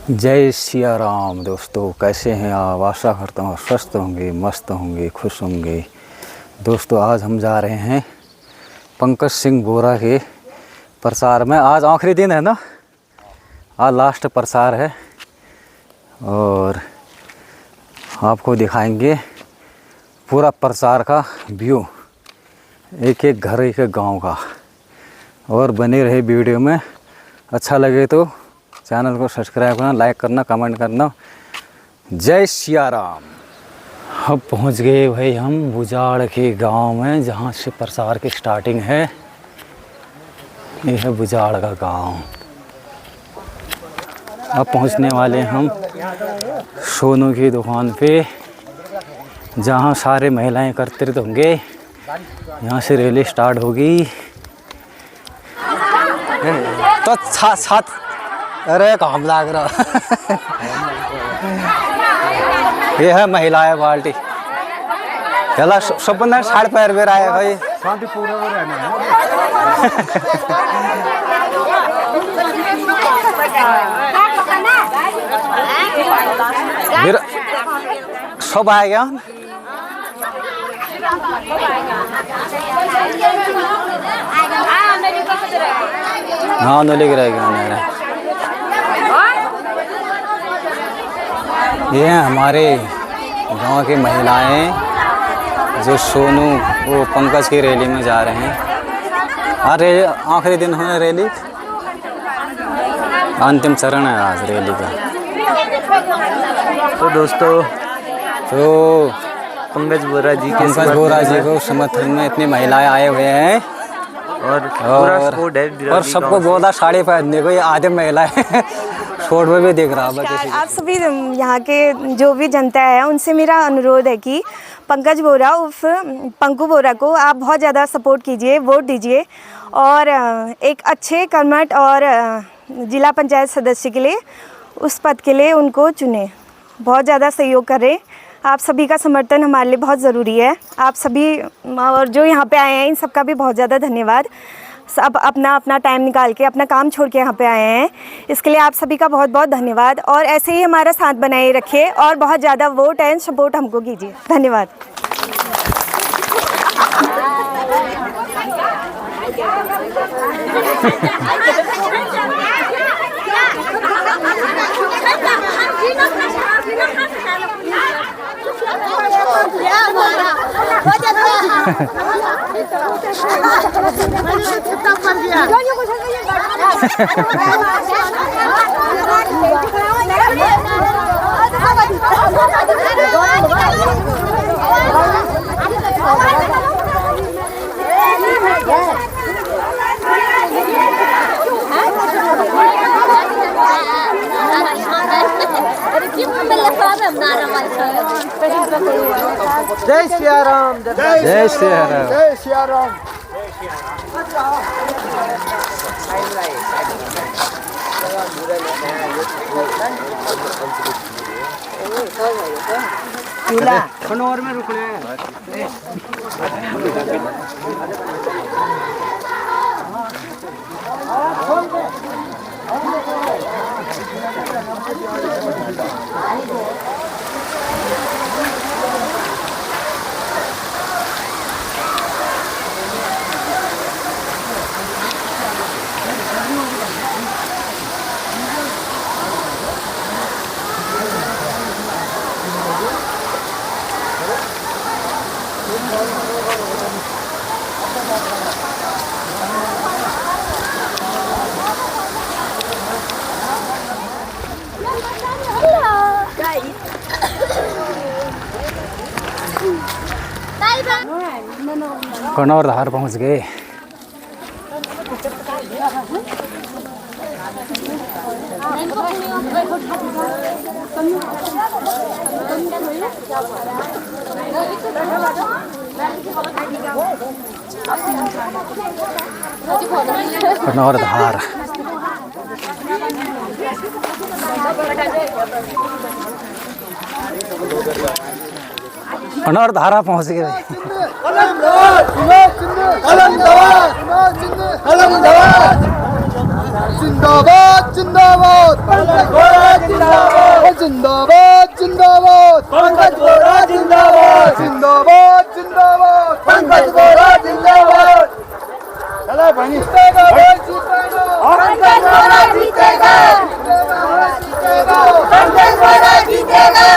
जय सिया राम दोस्तों, कैसे हैं आप? आशा करता हूँ स्वस्थ होंगे, मस्त होंगे, खुश होंगे। दोस्तों आज हम जा रहे हैं पंकज सिंह बोरा के प्रसार में। आज आखिरी दिन है ना, आज लास्ट प्रसार है और आपको दिखाएंगे पूरा प्रसार का व्यू, एक एक घर एक एक गांव का। और बने रहे वीडियो में। अच्छा लगे तो चैनल को सब्सक्राइब करना, लाइक करना, कमेंट करना। जय सिया राम। अब पहुंच गए भाई हम बुजाड़ के गांव में, जहां से प्रसार की स्टार्टिंग है। ये है बुजाड़ का गांव। अब पहुंचने वाले हम सोनू की दुकान पे, जहां सारे महिलाएं एकत्रित होंगे। यहाँ से रैली स्टार्ट होगी। तो साथ अरे काम लाग रहा। ये है महिलाएं पार्टी। चला सब बंदा साढ़े पैर पे आए भाई। शांति पूरा हो रहना है। सब आएगा। हाँ नली गिराएगा। ये हैं हमारे गांव की महिलाएं जो सोनू वो पंकज की रैली में जा रहे हैं। अरे आखिरी दिन है रैली, अंतिम चरण है आज रैली का। तो दोस्तों तो पंकज बोरा जी को समर्थन में इतनी महिलाएं आए हुए हैं और सबको बोला साड़ी पहनने को। ये आधे महिलाएं छोड़ में भी देख रहा है। आप सभी यहाँ के जो भी जनता है उनसे मेरा अनुरोध है कि पंकज बोरा उर्फ पंकु बोरा को आप बहुत ज़्यादा सपोर्ट कीजिए, वोट दीजिए और एक अच्छे कर्मठ और जिला पंचायत सदस्य के लिए, उस पद के लिए उनको चुने। बहुत ज़्यादा सहयोग करें। आप सभी का समर्थन हमारे लिए बहुत ज़रूरी है। आप सभी और जो यहाँ पे आए हैं इन सबका भी बहुत ज़्यादा धन्यवाद। सब अपना टाइम निकाल के अपना काम छोड़ के यहाँ पे आए हैं, इसके लिए आप सभी का बहुत बहुत धन्यवाद। और ऐसे ही हमारा साथ बनाए रखिए और बहुत ज़्यादा वोट एंड सपोर्ट हमको कीजिए। धन्यवाद। जय सिया राम। जय सिया राम। जय सिया राम। खनौर में रुकने हैं। कनौर धार पहुंच गए। कनौर धार कनौर धारा पहुंच गए। जिंदाबाद जिंदाबाद। जिंदाबाद जिंदाबाद पंकज बोरा जिंदाबाद जिंदाबाद जिंदाबाद पंकज बोरा जिंदाबाद चला भाई जीतेगा पंकज बोरा जीतेगा पंकज बोरा जीतेगा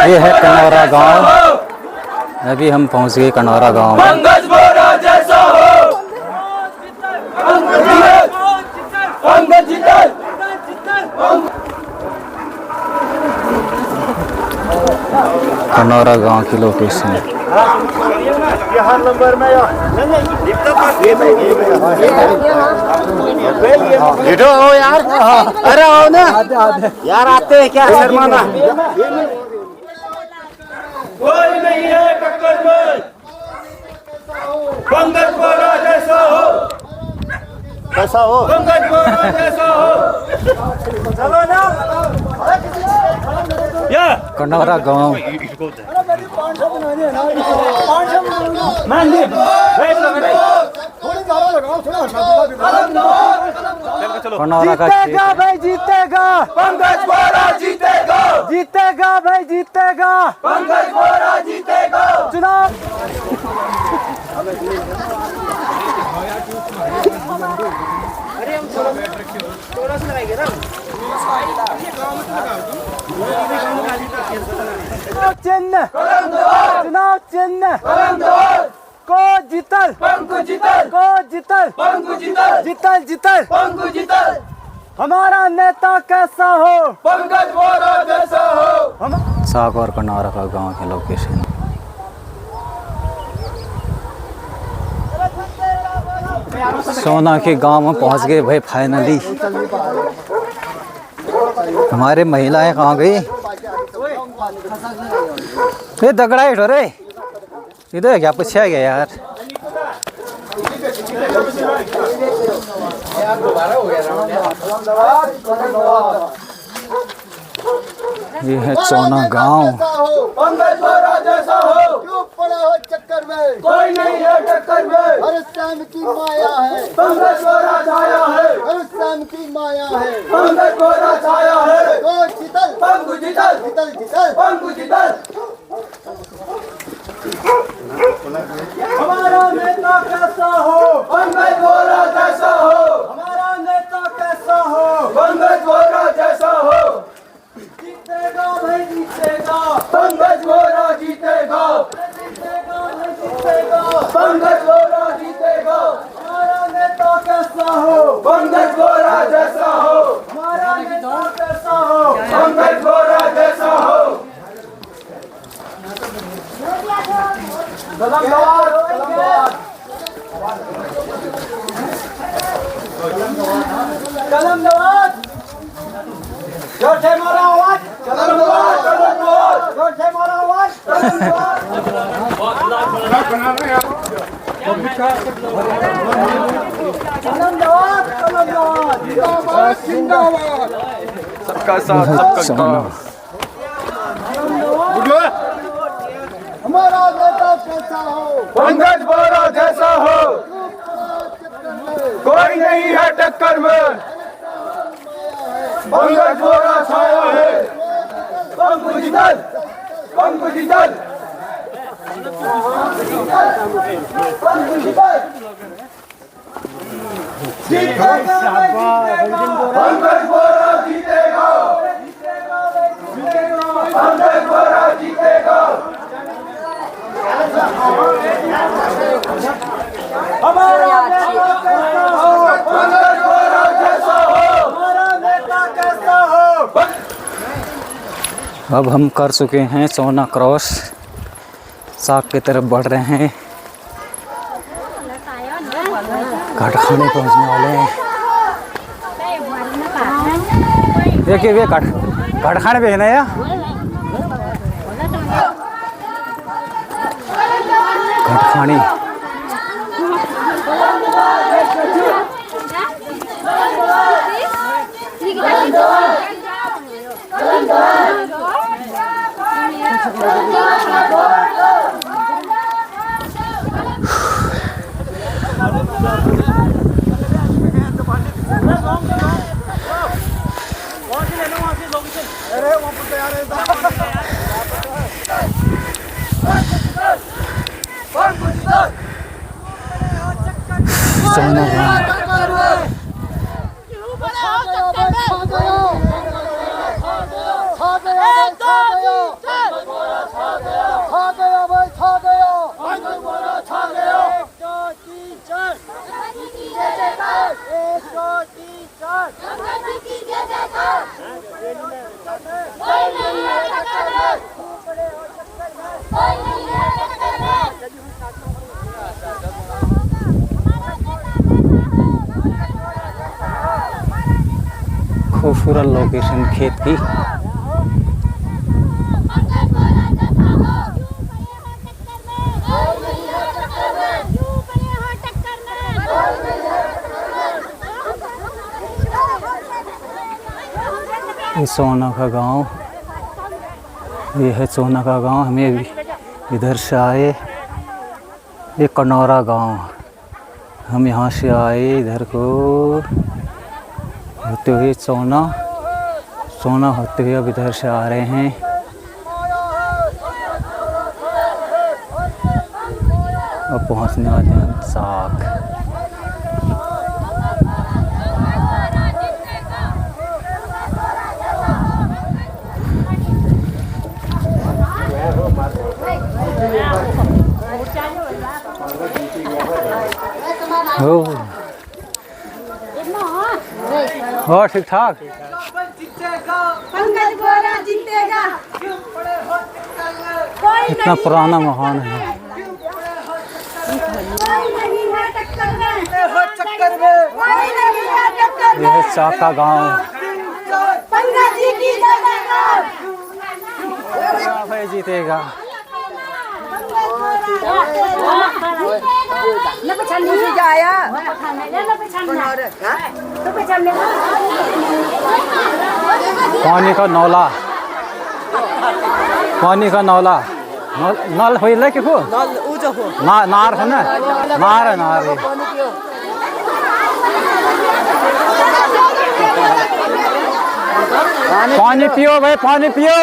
ये है कनौरा गांव। अभी हम पहुंच गए कनौरा गांव में। पंकज बोरा जैसा हो पंकज जीतल कनौरा गांव की लोकेशन। यहाँ नंबर में बैठो आओ यार, अरे आओ ना यार, आते हैं क्या शर्माना। कोई नहीं है टक्कर में पंकज बोरा जैसा हो कैसा हो पंकज बोरा जैसा हो चलो ना या कनौरा गांव। कनौरा का जीतेगा भाई जीतेगा पंकज बोरा जीतेगा जीतेगा भाई जीतेगा पंकज बोरा जीतेगा चुनाव। चिन्ह चुनाव चिन्ह को जीतल पंकु जीतल को जीतल पंकु जीतल जीतल जीतल पंकु जीतल हमारा नेता कैसा हो पंकज बोरा जैसा हो। साग और कनौरा का गांव की लोकेशन। सोना के गांव में पहुंच गए भाई फाइनली। हमारे महिलाएं कहाँ गई? ये दगड़ा ही रे इधर क्या पूछा गया यार। ये है चौना गांव। पंकज बोरा जैसा हो क्यों पड़ा हो चक्कर में, कोई नहीं है टक्कर में हर शाम की माया है, पंकज बोरा छाया है हर शाम की माया है, पंकज बोरा छाया है तो जीतल पंकु जीतल जीतल जीतल पंकु जीतल। हमारा नेता कैसा हो पंकज बोरा जैसा हो हमारा नेता कैसा हो पंकज बोरा जैसा हो पंकज बोरा जीतेगा, पंकज बोरा जीतेगा। हमारा नेता कैसा हो, पंकज बोरा जैसा हो, हमारा नेता कैसा हो, पंकज बोरा जैसा हो। कलम नवाज, जोर से मारा आवाज, कलम नवाज, कलम नवाज, जोर से मारा आवाज, कलम नवाज। कलम नवाज, कलम नवाज, जिंदाबाद, जिंदाबाद। सबका साथ सबका हमारा नेता कैसा हो, पंकज बोरा जैसा हो, कोई नहीं है टक्कर में, पंकज बोरा छाया है। पंकज दल, पंकज दल, पंकज दल जीतेगा, पंकज बोरा जीतेगा, पंकज बोरा जीतेगा। हमारा नेता कैसा हो, पंकज बोरा जैसा हो, हमारा नेता कैसा हो। अब हम कर चुके हैं सोना क्रॉस, साग की तरफ बढ़ रहे हैं, घाटखाने पहुंचने वाले हैं। देखिए वे घाटखाने पे है ना या घाटखानी। सोना खूबसूरत लोकेशन खेत की। ये सोना का गांव, ये है सोना का गांव। हमें भी इधर से आए, ये कनौरा गांव, हम यहाँ से आए इधर को होते हुए सोना होते हुए अब इधर से आ रहे हैं। अब पहुँचने वाले हैं साग। और ठीक ठाक। पंकज बोरा जीतेगा। इतना पुराना महान है। यह है चाका गांव। पंकज जी की जय जीतेगा। पानी का नौला, पानी का नौला, नल हो कि को नार है ना, नार है, नार है। पानी पियो भाई, पानी पियो,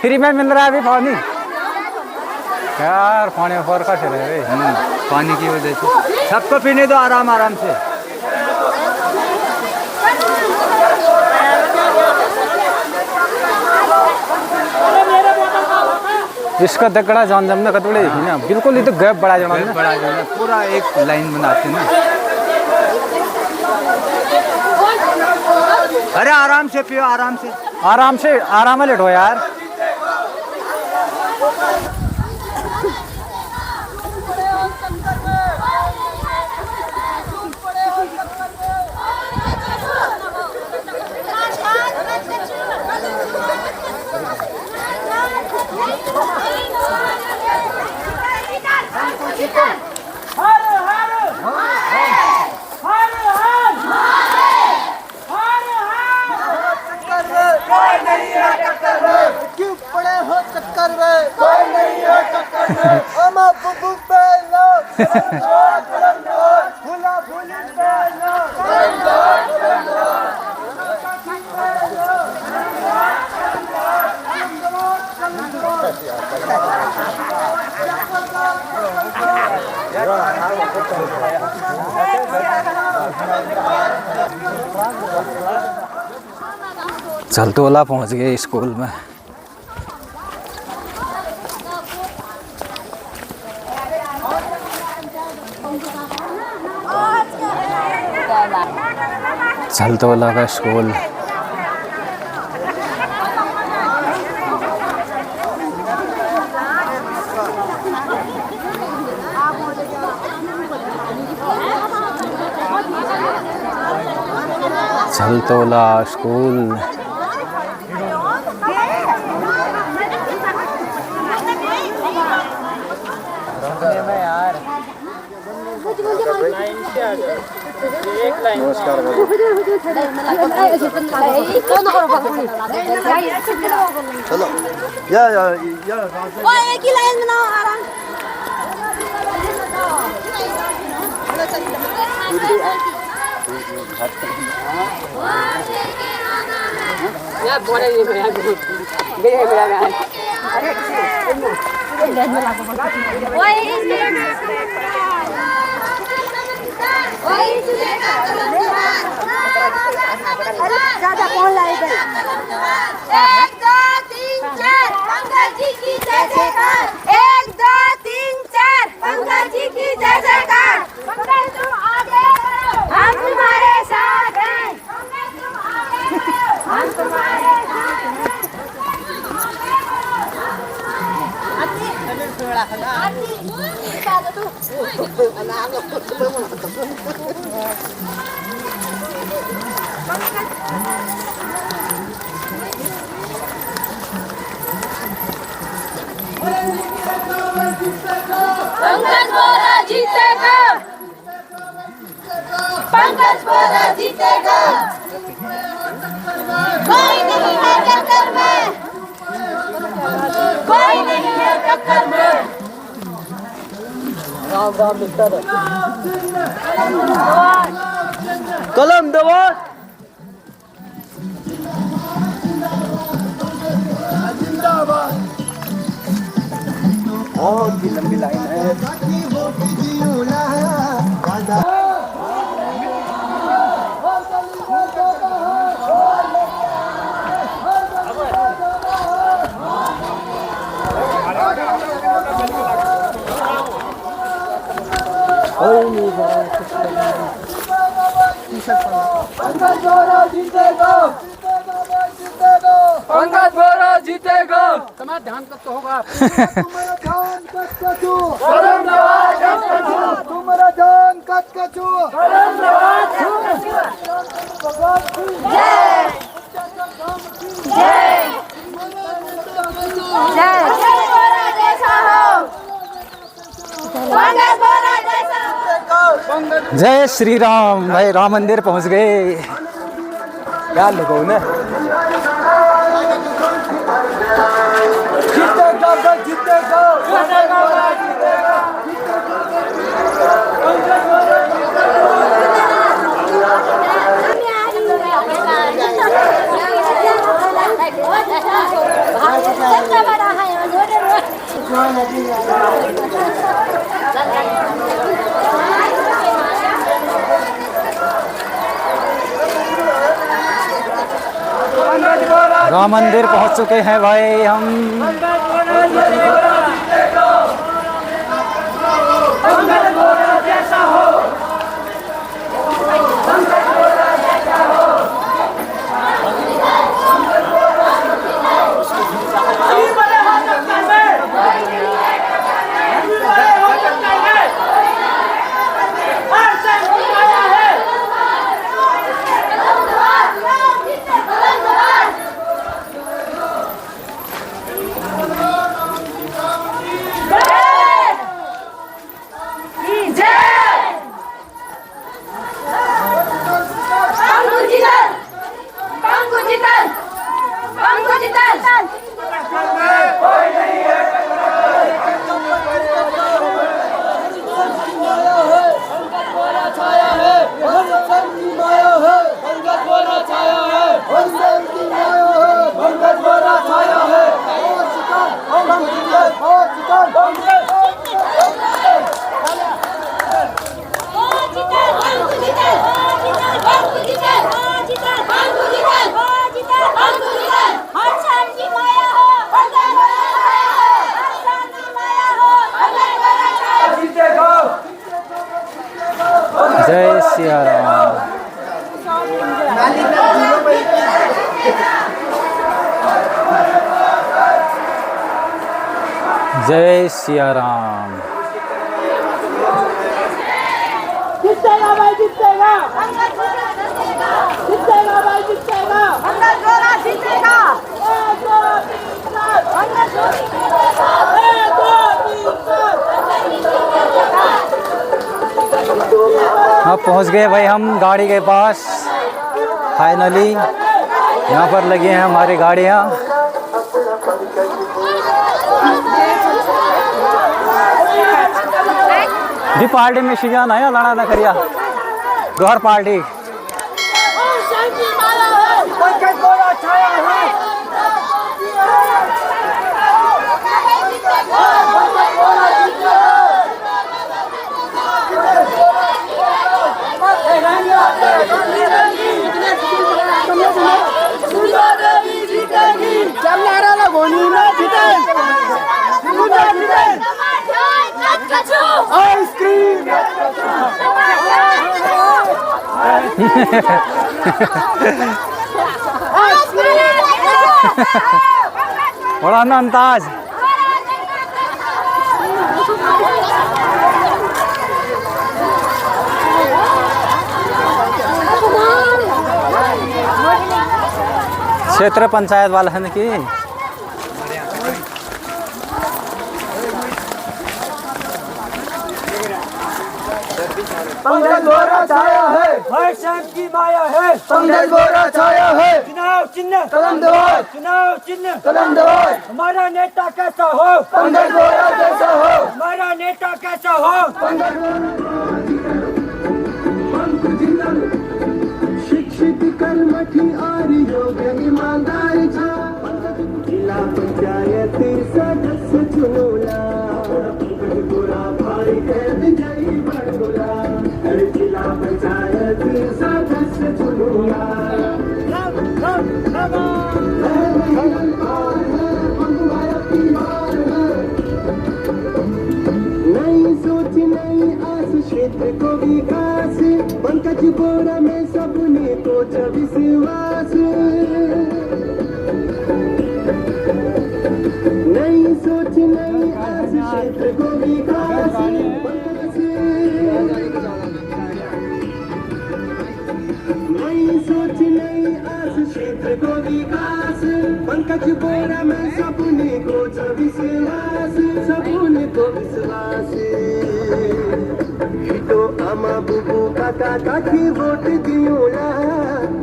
फ्री में मिल रहा है अभी पानी। यार पानी ऊपर का चले भाई, पानी की वजह से सबको पीने दो आराम आराम से। अरे इसका दगड़ा जान जमना कतबड़े देखी ना बिल्कुल ये तो गैप बड़ा जाना ना बड़ा जो है पूरा एक लाइन बनाते हैं ना। अरे आराम से पियो, आराम से। आराम में लेटो यार। क्यों पड़े हो चक्कर में, कोई नहीं है टक्कर में। हम बुबू पे लो, भूला भूली पे लो। चलतोला पहुंच गए स्कूल में। चलतोला का स्कूल। चलतोला स्कूल। चलो या एक ही लाइन बनाओ आराम। ज्यादा कौन लाएगा? 1 2 3 4 पंकज जी की जय जयकार। 1 2 3 4 पंकज जी की जय जयकार। पंकज तुम आगे बढ़ो, हम तुम्हारे साथ हैं। पंकज तुम आगे बढ़ो, हम तुम्हारे साथ हैं। पंकज बोरा जीतेगा, पंकज बोरा जीतेगा। कोई नहीं है टक्कर में, कोई नहीं है टक्कर में। कलम दबा। जिंदाबाद। बहुत ही लंबी लाइन है। पंकज बोरा जीतेगा, पंकज बोरा जीतेगा। तुम्हारा ध्यान कब तो होगा? तुम्हारा ध्यान कट कचू, तुम्हारा ध्यान कट कचू। जय श्री राम। भाई राम मंदिर पहुंच गए। क्या लोगों ने जीतेगा, जीतेगा, जीतेगा। सबसे बड़ा है राम मंदिर पहुंच चुके हैं भाई हम। जय सिया राम। जय सिया राम। जीतेगा भाई, जीतेगा जीतेगा भाई, जीतेगा पंकज गोरा जीतेगा। अब पहुंच गए भाई हम गाड़ी के पास फाइनली। यहाँ पर लगी हैं हमारी गाड़ियाँ। दी पार्टी में शिजान आया लड़ा ना करिया दोहर पार्टी। पंकज गोरा छाया है। बड़ा अंदाज। क्षेत्र पंचायत वाला है कि पंकज गोरा छाया है, भाई साहब की माया है। पंकज गोरा छाया है। चुनाव चिन्ह कलम दवार, चुनाव चिन्ह कलम दवार। हमारा नेता कैसा हो, पंकज गोरा कैसा हो। हमारा नेता कैसा हो, शिक्षित कर्मठी आरी योग ईमानदारी जिला पंचायत सदस्य चुनोला। गोरा भाई के विजयी बड़ोला, जिला पंचायत सदस्य चुनोला। नई सोच नई आस, क्षेत्र को विकास। पंकज गोरा में सबने को विश्वास। नई सोच नई आस, क्षेत्र को विकास। नई सोच नई आस, क्षेत्र को विकास। पंकज गोरा में सबने को विश्वास, सबने को विश्वास। तो अमा बुबू काका काकी वोट दियोला,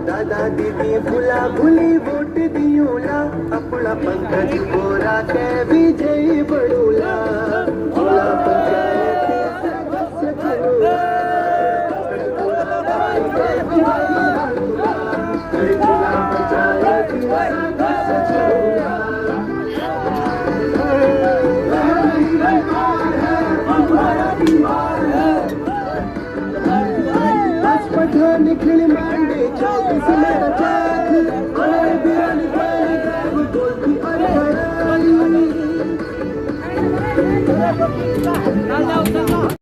दादा दीदी फुला भूली वोट दियोला। अपना पंकज गोरा के विजयी बड़ोला, जिला पंचायत सदस्य चुनोला। जिला पंचायत सदस्य चुनोला। पठान खिल मांडे 24 मेरा चाक, और बिरानी गाली गाली गोलती और खराली। चल जाओ